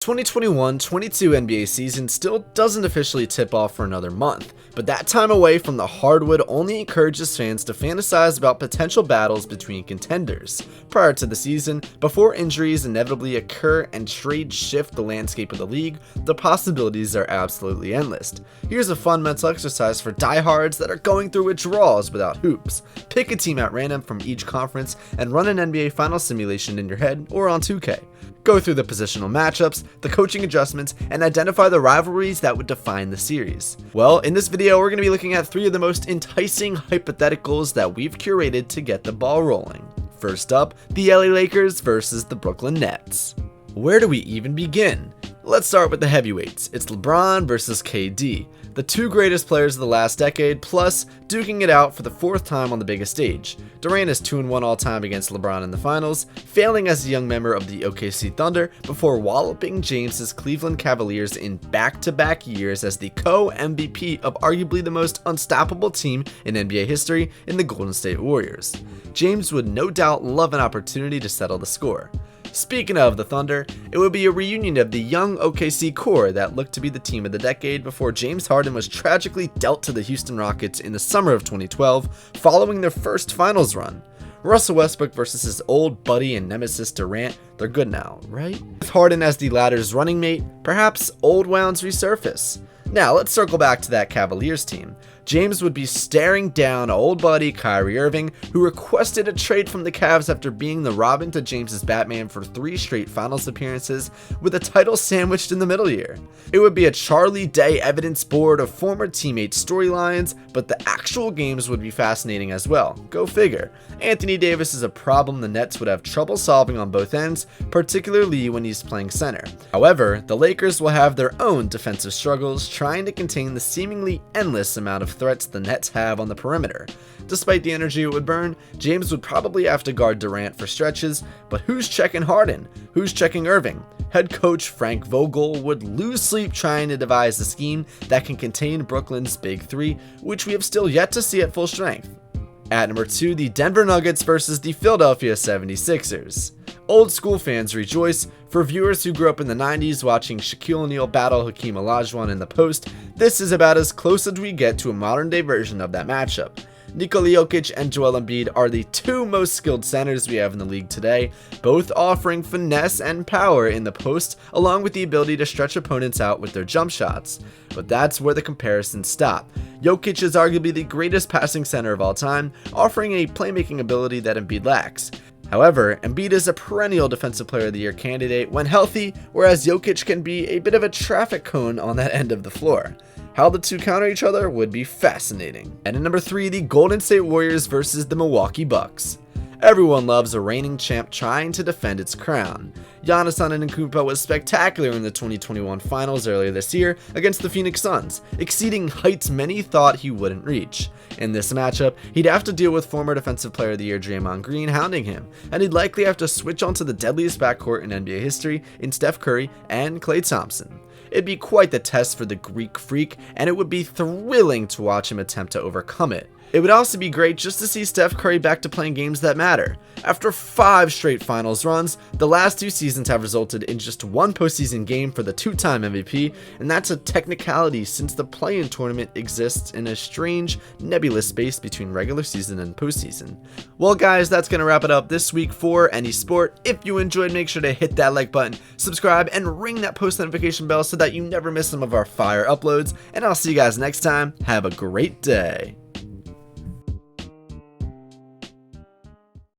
2021-22 NBA season still doesn't officially tip off for another month, but that time away from the hardwood only encourages fans to fantasize about potential battles between contenders. Prior to the season, before injuries inevitably occur and trades shift the landscape of the league, the possibilities are absolutely endless. Here's a fun mental exercise for diehards that are going through withdrawals without hoops. Pick a team at random from each conference and run an NBA Finals simulation in your head or on 2K. Go through the positional matchups, the coaching adjustments, and identify the rivalries that would define the series. Well, in this video, we're going to be looking at 3 of the most enticing hypotheticals that we've curated to get the ball rolling. First up, the LA Lakers versus the Brooklyn Nets. Where do we even begin? Let's start with the heavyweights. It's LeBron versus KD, the 2 greatest players of the last decade, plus duking it out for the 4th time on the biggest stage. Durant is 2-1 all time against LeBron in the finals, failing as a young member of the OKC Thunder before walloping James's Cleveland Cavaliers in back-to-back years as the co-MVP of arguably the most unstoppable team in NBA history in the Golden State Warriors. James would no doubt love an opportunity to settle the score. Speaking of the Thunder, it would be a reunion of the young OKC core that looked to be the team of the decade before James Harden was tragically dealt to the Houston Rockets in the summer of 2012 following their first finals run. Russell Westbrook versus his old buddy and nemesis Durant, they're good now, right? With Harden as the latter's running mate, perhaps old wounds resurface. Now let's circle back to that Cavaliers team. James would be staring down old buddy Kyrie Irving, who requested a trade from the Cavs after being the Robin to James's Batman for 3 straight finals appearances, with a title sandwiched in the middle year. It would be a Charlie Day evidence board of former teammates' storylines, but the actual games would be fascinating as well. Go figure. Anthony Davis is a problem the Nets would have trouble solving on both ends, particularly when he's playing center. However, the Lakers will have their own defensive struggles trying to contain the seemingly endless amount of threats the Nets have on the perimeter. Despite the energy it would burn, James would probably have to guard Durant for stretches, but who's checking Harden? Who's checking Irving? Head coach Frank Vogel would lose sleep trying to devise a scheme that can contain Brooklyn's big 3, which we have still yet to see at full strength. At number 2, the Denver Nuggets versus the Philadelphia 76ers. Old school fans rejoice. For viewers who grew up in the 90s watching Shaquille O'Neal battle Hakeem Olajuwon in the post, this is about as close as we get to a modern day version of that matchup. Nikola Jokic and Joel Embiid are the 2 most skilled centers we have in the league today, both offering finesse and power in the post, along with the ability to stretch opponents out with their jump shots. But that's where the comparisons stop. Jokic is arguably the greatest passing center of all time, offering a playmaking ability that Embiid lacks. However, Embiid is a perennial Defensive Player of the Year candidate when healthy, whereas Jokic can be a bit of a traffic cone on that end of the floor. How the 2 counter each other would be fascinating. And at number 3, the Golden State Warriors versus the Milwaukee Bucks. Everyone loves a reigning champ trying to defend its crown. Giannis Antetokounmpo was spectacular in the 2021 finals earlier this year against the Phoenix Suns, exceeding heights many thought he wouldn't reach. In this matchup, he'd have to deal with former Defensive Player of the Year Draymond Green hounding him, and he'd likely have to switch onto the deadliest backcourt in NBA history in Steph Curry and Klay Thompson. It'd be quite the test for the Greek Freak, and it would be thrilling to watch him attempt to overcome it. It would also be great just to see Steph Curry back to playing games that matter. After 5 straight finals runs, the last 2 seasons have resulted in just 1 postseason game for the 2-time MVP, and that's a technicality since the play-in tournament exists in a strange, nebulous space between regular season and postseason. Well guys, that's going to wrap it up this week for Any Sport. If you enjoyed, make sure to hit that like button, subscribe, and ring that post notification bell so that you never miss some of our fire uploads, and I'll see you guys next time. Have a great day.